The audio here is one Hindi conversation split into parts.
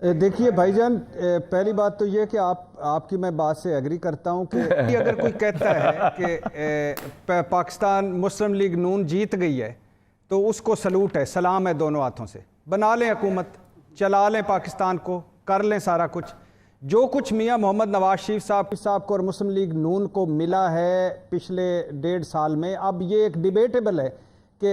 देखिए भाईजान, पहली बात तो ये कि आपकी मैं बात से एग्री करता हूँ कि अगर कोई कहता है कि पाकिस्तान मुस्लिम लीग नून जीत गई है तो उसको सलूट है, सलाम है दोनों हाथों से। बना लें हुकूमत, चला लें पाकिस्तान को, कर लें सारा कुछ। जो कुछ मियाँ मोहम्मद नवाज शरीफ साहब को और मुस्लिम लीग नून को मिला है पिछले 1.5 साल में, अब ये एक डिबेटेबल है कि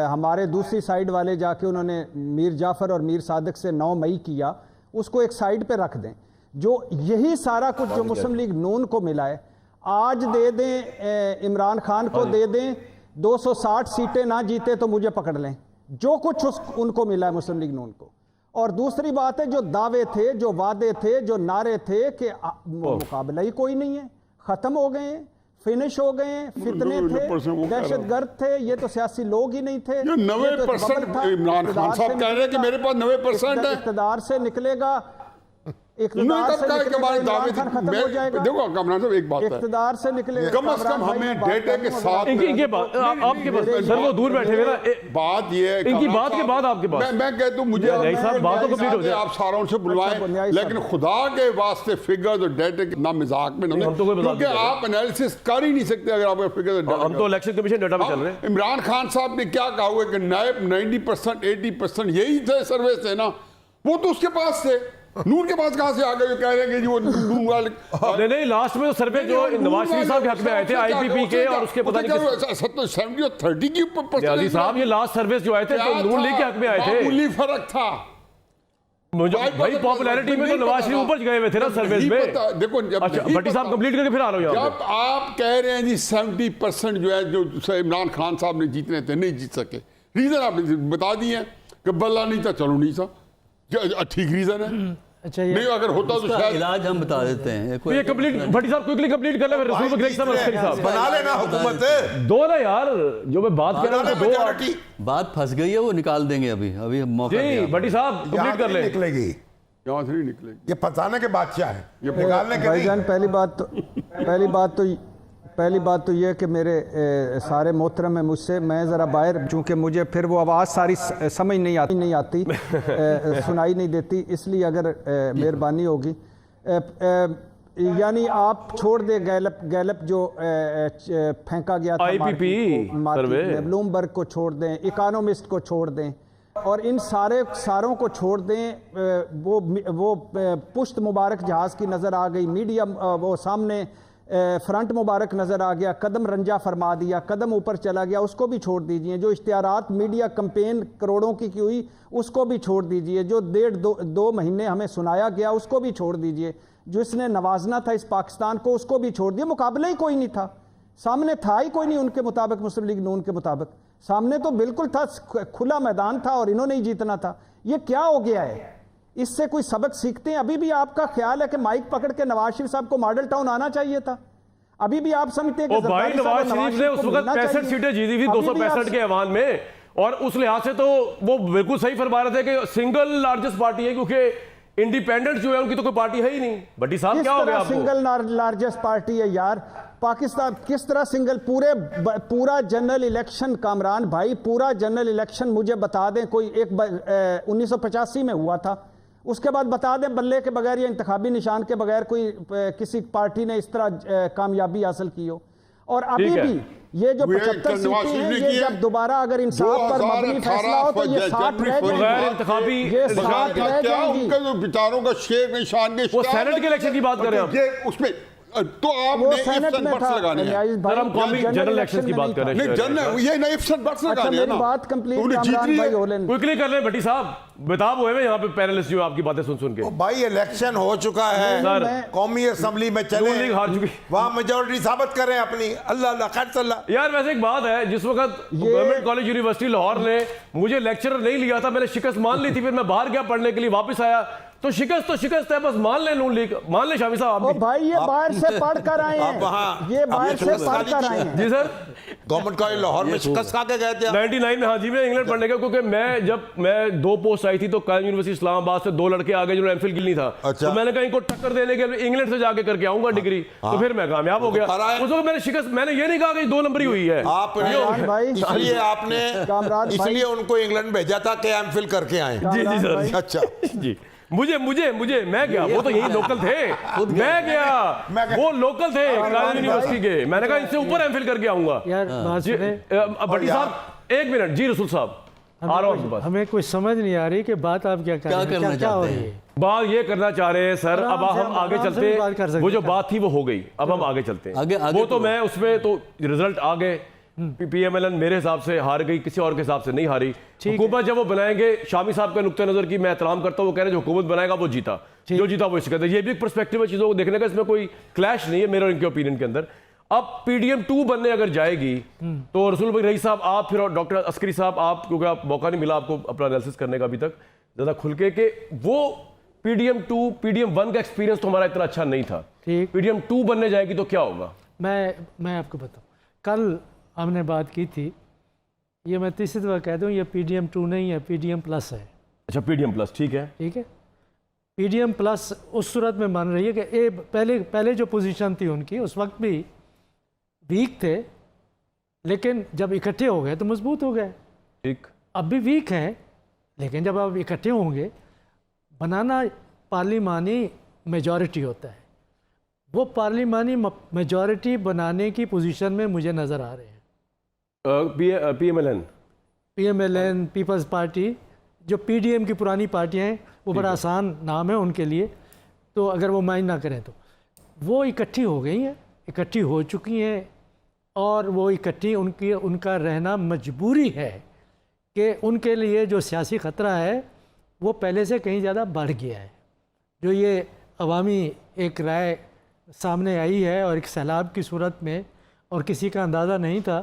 हमारे दूसरी साइड वाले जाके उन्होंने मीर जाफ़र और मीर सादिक से 9 मई किया, उसको एक साइड पे रख दें। जो यही सारा कुछ जो मुस्लिम लीग नून को मिला है आज दे दें, इमरान खान को दे दें, 260 सीटें ना जीते तो मुझे पकड़ लें। जो कुछ उनको मिला है मुस्लिम लीग नून को। और दूसरी बात है, जो दावे थे, जो वादे थे, जो नारे थे कि मुकाबला ही कोई नहीं है, खत्म हो गए हैं, फिनिश हो गए हैं, फितने थे, दहशतगर्द थे, ये तो सियासी लोग ही नहीं थे। 90% इमरान खान साहब कह रहे हैं कि मेरे पास 90% है, इक़्तिदार से निकलेगा, देखो कमरान साहब एक बात है, इक़्तिदार से निकलेगा, कम से कम हमें डेटे के साथ इनकी बात आपके पास सर, वो दूर बैठे हुए ना, बात ये है इनकी बात के बाद आपके पास मैं कहता हूँ मुझे बात तो कंप्लीट हो जाए, आप सारा उनसे बुलवाएं, लेकिन खुदा के वास्ते फिगर और डेटे ना मजाक में नहीं, क्योंकि आप एनालिसिस कर ही नहीं सकते अगर आप फिगर। हम तो इलेक्शन कमीशन डेटा पे चल रहे हैं। इमरान खान साहब ने क्या कहा हुआ कि 90% 80% यही थे सर्वे थे ना, वो तो उसके पास थे। नून के पास कहां से आ गए? कह रहे हैं कि जो नून वाले नहीं लास्ट में तो सर्वे जो नवाज शरीफ साहब के हक में आए थे आईपीपी के, और उसके पता नहीं 70 और 30 की परसेंटेज साहब, ये लास्ट सर्वे जो आए थे तो नून लीग के हक में आए थे। मामूली फर्क था भाई, पॉपुलैरिटी में तो नवाज शरीफ ऊपर गए हुए थे ना सर्वेस में। देखो अच्छा भट्टी साहब कंप्लीट करके फिर आ रहा हूं। जब आप कह रहे हैं जी 70% जो है जो इमरान खान साहब ने जीतने थे नहीं जीत सके, रीजन आपने बता दिए कि बल्ला नहीं था, चलो नहीं था, ठीक रीजन है। अच्छा, नहीं अगर होता तो शायद इलाज हम बता देते हैं। ये कंप्लीट भट्टी साहब क्विकली कंप्लीट कर ले, फिर रसूल बकरी साहब बना लेना हुकूमत दो ना यार, जो मैं बात कर रहा हूं दो बात फंस गई है, वो निकाल देंगे अभी हम मौका जी। भट्टी साहब कंप्लीट कर ले, निकलेगी यहाँ से नहीं निकलेगी, ये फंसाने के बादशाह है, ये निकालने के भाईजान। पहली बात तो ये कि मेरे सारे मोहतरम है मुझसे, मैं ज़रा बाहर, चूँकि मुझे फिर वो आवाज़ सारी समझ नहीं आती सुनाई नहीं देती, इसलिए अगर मेहरबानी होगी यानी आप छोड़ दे गैलप जो फेंका गया था आईपीपी सर्वे, ब्लूमबर्ग को छोड़ दें, इकोनॉमिस्ट को छोड़ दें और इन सारों को छोड़ दें। वो पुश्त मुबारक जहाज़ की नज़र आ गई, मीडिया वो सामने फ्रंट मुबारक नज़र आ गया, कदम रंजा फरमा दिया, कदम ऊपर चला गया, उसको भी छोड़ दीजिए। जो इश्तिहारात मीडिया कंपेन करोड़ों की हुई उसको भी छोड़ दीजिए। जो 1.5-2 महीने हमें सुनाया गया उसको भी छोड़ दीजिए। जो इसने नवाजना था इस पाकिस्तान को उसको भी छोड़ दिया। मुकाबला ही कोई नहीं था, सामने था ही कोई नहीं उनके मुताबिक, मुस्लिम लीग नून के मुताबिक सामने तो बिल्कुल था, खुला मैदान था और इन्होंने ही जीतना था। ये क्या हो गया है? इससे कोई सबक सीखते हैं? अभी भी आपका ख्याल है कि माइक पकड़ के नवाज शरीफ साहब को मॉडल टाउन आना चाहिए था? अभी भी आप समझते हैं कि भाई नवाज शरीफ ने उस वक्त 65 सीटें जीती थी 265 के ऐवान में, और उस लिहाज से तो वो बिल्कुल सही फरमा रहे थे कि सिंगल लार्जेस्ट पार्टी है, क्योंकि इंडिपेंडेंट जो है उनकी तो कोई पार्टी है ही नहीं। भट्टी साहब क्या हो गया आपको? सिंगल लार्जेस्ट पार्टी है यार पाकिस्तान, किस तरह सिंगल? पूरा जनरल इलेक्शन, कामरान भाई, पूरा जनरल इलेक्शन मुझे बता दें कोई एक 1985 में हुआ था, उसके बाद बता दें बल्ले के बगैर या इंतखाबी निशान के बगैर कोई किसी पार्टी ने इस तरह कामयाबी हासिल की हो। और अभी भी ये जो 75 सीटें हैं, ये जब दोबारा अगर इंसाफ पर मबनी फैसला हो तो ये 60 रह जाएंगी, ये 60 रह जाएंगी। जो बिचारों का शेर निशान के वो सेनेट के इलेक्शन की बात कर रहे हैं आप, उसमें तो आपने सेनेट में था, हम कौमी जनरल इलेक्शन की बात कर रहे हैं। जनरल ये नहीं बट्स लगाने हैं ना, बात कंप्लीट क्विकली कर ले भट्टी साहब, बेताब हुए यहाँ पे पैनलिस्ट जो आपकी बातें सुन के। भाई इलेक्शन हो चुका है, कौमी असेंबली में चले, हार चुकी, वहां मेजोरिटी साबित करें अपनी। अल्लाह खैर। यार वैसे एक बात है, जिस वक्त गवर्नमेंट कॉलेज यूनिवर्सिटी लाहौर ने मुझे लेक्चर नहीं लिया था, मैंने शिकस्त मान ली थी, फिर मैं बाहर गया पढ़ने के लिए, वापस आया तो शिकस्त है, बस मान ले नून लीग, मान ले शामी साहब। भाई ये बाहर से पढ़ कर आए हैं, ये बाहर से पढ़ कर आए हैं। जी सर, गवर्नमेंट कॉलेज लाहौर में शिकस्त खा के गए थे 99 में। हाँ जी, मैं इंग्लैंड पढ़ने गया, क्योंकि जब मैं 2 पोस्ट आई थी तो कायम यूनिवर्सिटी इस्लामाबाद से 2 लड़के आ गए जिन्होंने एमफिल गिल नहीं था। अच्छा। तो मैंने कहा इनको टक्कर देने के लिए इंग्लैंड से जाके करके आऊंगा डिग्री। तो फिर मैं कामयाब हो गया। उस वक्त मैंने शिकस्त, मैंने ये नहीं कहा कि 2 नंबरी हुई है इसलिए आपने इसलिए उनको इंग्लैंड भेजा था कि एमफिल करके आए। जी जी सर। अच्छा जी, मुझे मुझे मुझे मैं गया, वो तो यही लोकल थे, मैं गया, वो लोकल थे कानून यूनिवर्सिटी के, मैंने कहा इनसे ऊपर एमफिल करके आऊंगा यार बात सुने, भट्टी साहब एक मिनट जी, रसूल साहब आ रहा हूँ। हमें कुछ समझ नहीं आ रही कि बात आप क्या कर रहे हैं, करना क्या हो चाहते रही हैं? है? बात ये करना चाह रहे हैं सर, अब आराम से हम आगे आराम से चलते भी बात कर सकते हैं, वो जो हैं। बात थी वो हो गई, अब हम आगे चलते हैं। आगे वो तो तो- मैं उसमें तो रिजल्ट आ गए, पीएमएलएन मेरे हिसाब से हार गई, किसी और के हिसाब से नहीं हारी। हुकूमत जब वो बनाएंगे, शामी साहब के नुक्ते नजर की मैं एहतराम करता हूँ, वो कह रहे हैं जो हुकूमत बनाएगा वो जीता, जो जीता वो इससे कहते हैं। ये भी एक पर्सपेक्टिव है चीजों को देखने का, इसमें कोई क्लैश नहीं है मेरे और इनके ओपिनियन के अंदर। अब PDM 2 बनने अगर जाएगी तो रसूल भाई रईस साहब, आप फिर और डॉक्टर अस्करी साहब, आप क्योंकि आप मौका नहीं मिला आपको अपना एनालिसिस करने का अभी तक ज्यादा खुल के, वो PDM 2 PDM 1 का एक्सपीरियंस तो हमारा इतना अच्छा नहीं था, ठीक। PDM 2 बनने जाएगी तो क्या होगा? मैं आपको बताऊं, कल हमने बात की थी, ये मैं तीसरी दफा कह दूं, ये PDM 2 नहीं है, PDM प्लस है। अच्छा PDM प्लस, ठीक है। ठीक है, PDM प्लस उस सूरत में मान रही है कि ये पहले जो पोजीशन थी उनकी उस वक्त भी वीक थे, लेकिन जब इकट्ठे हो गए तो मजबूत हो गए। ठीक, अब भी वीक हैं, लेकिन जब आप इकट्ठे होंगे, बनाना पार्लिमानी मेजॉरिटी होता है, वो पार्लिमानी मेजॉरिटी बनाने की पोजीशन में मुझे नज़र आ रहे हैं। PMLN, पीपल्स पार्टी, जो PDM की पुरानी पार्टियां हैं, वो बड़ा आसान नाम है उनके लिए, तो अगर वो माइंड ना करें तो वो इकट्ठी हो गई हैं, इकट्ठी हो चुकी हैं, और वो इकट्ठी उनका रहना मजबूरी है कि उनके लिए जो सियासी ख़तरा है वो पहले से कहीं ज़्यादा बढ़ गया है। जो ये अवामी एक राय सामने आई है और एक सैलाब की सूरत में, और किसी का अंदाज़ा नहीं था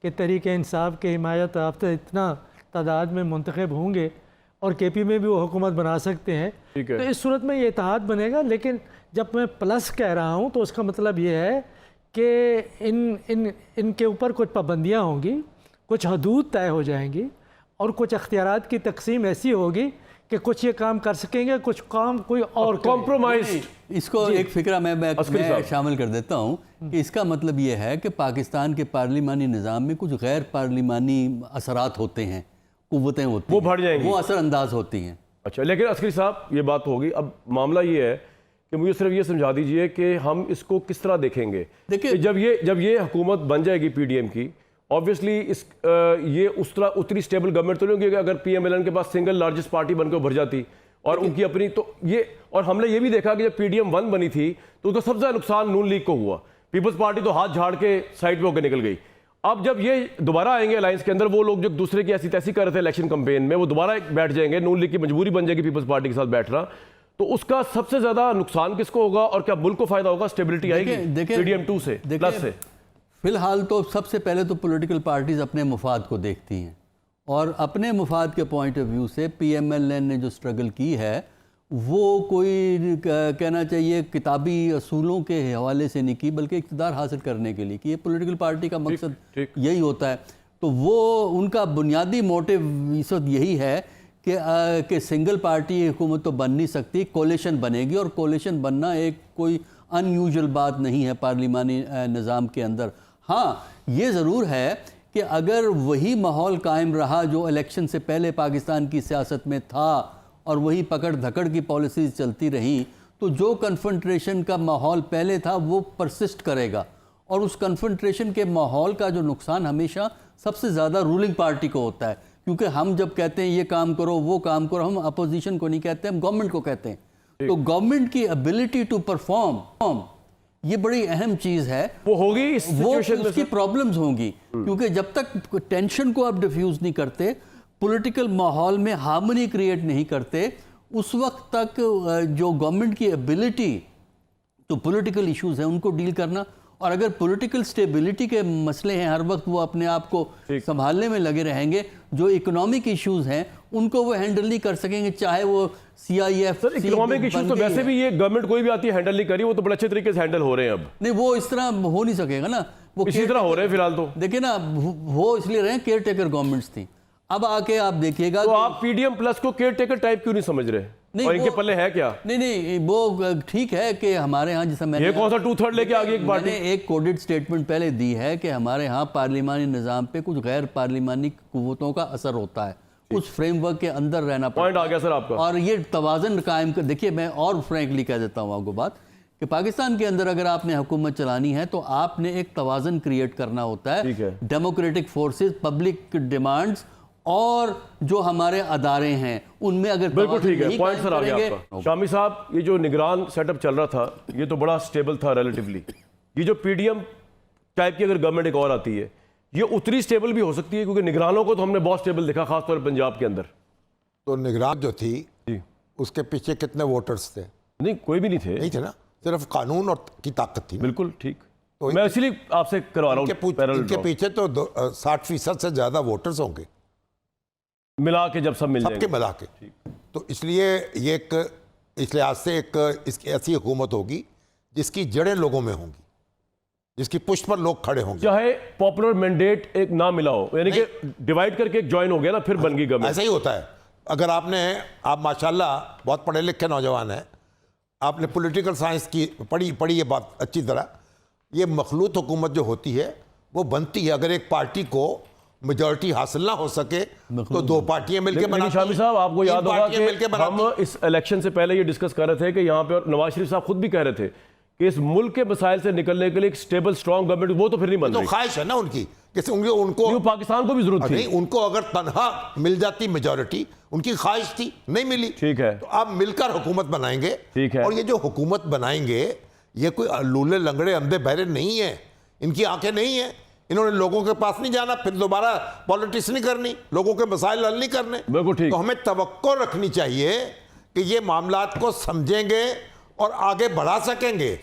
कि तहरीक इंसाफ के हिमायत याफ्ता इतना तादाद में मुंतखब होंगे और KP में भी वो हुकूमत बना सकते हैं। तो इस सूरत में ये इत्तेहाद बनेगा। लेकिन जब मैं प्लस कह रहा हूँ तो उसका मतलब ये है कि इनके ऊपर कुछ पाबंदियाँ होंगी, कुछ हदूद तय हो जाएंगी, और कुछ अख्तियारात की तकसीम ऐसी होगी कि कुछ ये काम कर सकेंगे, कुछ काम कोई और कॉम्प्रोमाइज। इसको एक फिक्रा मैं शामिल कर देता हूँ कि इसका मतलब ये है कि पाकिस्तान के पार्लिमानी निज़ाम में कुछ गैर पार्लिमानी असरात होते हैं, कुव्वतें होती हैं, वो बढ़ जाएंगी, वो असरअंदाज होती हैं। अच्छा, लेकिन अस्करी साहब ये बात होगी। अब मामला ये है कि मुझे सिर्फ ये समझा दीजिए कि हम इसको किस तरह देखेंगे। देखिए, जब ये हुकूमत बन जाएगी PDM की, ऑब्वियसली ये उस तरह उतनी स्टेबल गवर्नमेंट तो नहीं होगी कि अगर PMLN के पास सिंगल लार्जेस्ट पार्टी बनकर उभर जाती और उनकी अपनी, तो ये, और हमने ये भी देखा कि जब PDM 1 बनी थी तो उसका सबसे ज़्यादा नुकसान नून लीग को हुआ। पीपल्स पार्टी तो हाथ झाड़ के साइड पे होकर निकल गई। अब जब ये दोबारा आएंगे अलायंस के अंदर, वो लोग जो दूसरे की ऐसी तैसी कर रहे थे इलेक्शन कैंपेन में, वो दोबारा बैठ जाएंगे, नून लीग की मजबूरी बन जाएगी पीपल्स पार्टी के साथ बैठना, तो उसका सबसे ज्यादा नुकसान किसको होगा और क्या मुल्क को फायदा होगा? स्टेबिलिटी आएगी PDM 2 से, प्लस से? फिलहाल तो सबसे पहले तो पॉलिटिकल पार्टीज अपने मुफाद को देखती हैं, और अपने मुफाद के पॉइंट ऑफ व्यू से PMLN ने जो स्ट्रगल की है वो कोई कहना चाहिए किताबी असूलों के हवाले से नहीं की, बल्कि इक़्तिदार हासिल करने के लिए कि ये पॉलिटिकल पार्टी का मकसद यही होता है। तो वो उनका बुनियादी मोटिव इस वक्त यही है कि सिंगल पार्टी हुकूमत तो बन नहीं सकती, कोलिशन बनेगी, और कोलिशन बनना एक कोई अनयूजुअल बात नहीं है पार्लिमानी निज़ाम के अंदर। हाँ, ये ज़रूर है कि अगर वही माहौल कायम रहा जो इलेक्शन से पहले पाकिस्तान की सियासत में था, और वही पकड़ धकड़ की पॉलिसीज़ चलती रहीं, तो जो कन्फ्रंट्रेशन का माहौल पहले था वो परसिस्ट करेगा, और उस कन्फ्रंट्रेशन के माहौल का जो नुकसान हमेशा सबसे ज़्यादा रूलिंग पार्टी को होता है। क्योंकि हम जब कहते हैं ये काम करो वो काम करो, हम अपोजिशन को नहीं कहते, हम गवर्नमेंट को कहते हैं। तो गवर्नमेंट की एबिलिटी टू परफॉर्म ये बड़ी अहम चीज़ है, वो होगी इस सिचुएशन में, उसकी प्रॉब्लम्स होंगी। क्योंकि जब तक टेंशन को आप डिफ्यूज़ नहीं करते, पॉलिटिकल माहौल में हार्मनी क्रिएट नहीं करते, उस वक्त तक जो गवर्नमेंट की एबिलिटी तो पॉलिटिकल इश्यूज हैं उनको डील करना, और अगर पॉलिटिकल स्टेबिलिटी के मसले हैं हर वक्त वो अपने आप को संभालने में लगे रहेंगे, जो इकोनॉमिक इश्यूज हैं उनको वो हैंडल नहीं कर सकेंगे, चाहे वो CIF। सर इकोनॉमिक इश्यूज तो वैसे भी ये गवर्नमेंट कोई भी आती है हैंडल नहीं करी, वो तो बड़े अच्छे तरीके से हैंडल हो रहे हैं। अब नहीं, वो इस तरह हो नहीं सकेगा ना, वो इसी तरह हो रहे हैं फिलहाल। तो देखिए ना, वो इसलिए रहे केयर टेकर गवर्नमेंट्स थी। अब आके आप देखिएगा तो आप PDM प्लस को केयर टेकर टाइप क्यों नहीं समझ रहे? नहीं, और इनके पल्ले है क्या? नहीं, वो ठीक है कि हमारे यहाँ, जैसा मैंने, ये कौन सा 2/3 लेके आ गई एक पार्टी? मैंने एक कोडेड स्टेटमेंट पहले दी है कि हमारे यहाँ पार्लिमानी निज़ाम पे कुछ गैर पार्लिमानी कुव्वतों का असर होता है, उस फ्रेमवर्क के अंदर रहना पॉइंट आ गया सर आपका। और ये तवाज़न कायम कर, देखिए मैं और फ्रैंकली कह देता हूँ आपको बात कि पाकिस्तान के अंदर अगर आपने हुकूमत चलानी है तो आपने एक तवाज़न क्रिएट करना होता ठीक है, है। डेमोक्रेटिक फोर्सेस, पब्लिक डिमांड्स और जो हमारे अदारे हैं उनमें अगर बिल्कुल तवाज़ुन ठीक है, नहीं पॉइंट कायम सर आ गया करेंगे- आपका। शामी साहब, ये जो निगरान सेटअप चल रहा था ये तो बड़ा स्टेबल था रिलेटिवली। ये जो पीडीएम टाइप की अगर गवर्नमेंट एक और आती है ये उतनी स्टेबल भी हो सकती है, क्योंकि निगरानों को तो हमने बहुत स्टेबल देखा, खासतौर पर पंजाब के अंदर। तो निगरान जो थी जी। उसके पीछे कितने वोटर्स थे? नहीं, कोई भी नहीं थे। नहीं थे ना, सिर्फ कानून और की ताकत थी ना। बिल्कुल ठीक। तो मैं इसलिए आपसे करवा रहा हूँ पैरेलल इनके ड्रॉ। पीछे तो 60% से ज्यादा वोटर्स होंगे मिला के जब सब मिल सबके जाएंगे। मिला के। तो इसलिए ये एक इस लिहाज से एक इसकी ऐसी हुकूमत होगी जिसकी जड़ें लोगों में होंगी, जिसकी पुष्ट पर लोग खड़े होंगे। चाहे पॉपुलर मैंडेट एक ना मिला हो, यानी कि डिवाइड करके एक ज्वाइन हो गया ना, फिर बन गई गवर्नमेंट। ऐसा ही होता है। अगर आप माशाल्लाह बहुत पढ़े लिखे नौजवान हैं, आपने पॉलिटिकल साइंस की पढ़ी ये बात अच्छी तरह। ये मखलूत हुकूमत जो होती है वो बनती है अगर एक पार्टी को मेजॉरिटी हासिल ना हो सके तो दो पार्टियां मिलकर लेकिन बनाती शामी हैं, साहब, आपको तीन याद होगा पार्टियां मिलकर कि बनाती हम हैं। इस इलेक्शन से पहले ये डिस्कस कर रहे थे कि यहाँ पे, और नवाज शरीफ साहब खुद भी कह रहे थे कि इस मुल्क के मसाइल से निकलने के लिए एक स्टेबल स्ट्रांग गवर्नमेंट, वो तो फिर नहीं बन तो रही। ख्वाहिश है ना उनकी कि उनको नहीं, पाकिस्तान को भी जरूरत नहीं, थी। उनको अगर तनहा मिल जाती मेजॉरिटी, उनकी ख्वाहिश थी, नहीं मिली। ठीक है। तो आप मिलकर हुकूमत बनाएंगे। ठीक है। और ये जो हुकूमत बनाएंगे ये कोई लूले लंगड़े अंधे बहरे नहीं है, इनकी आंखें नहीं है। इन्होंने लोगों के पास नहीं जाना, फिर दोबारा पॉलिटिक्स नहीं करनी, लोगों के मसाइल हल नहीं करने। बिल्कुल ठीक। तो हमें तवक्को रखनी चाहिए कि ये मामलात को समझेंगे और आगे बढ़ा सकेंगे।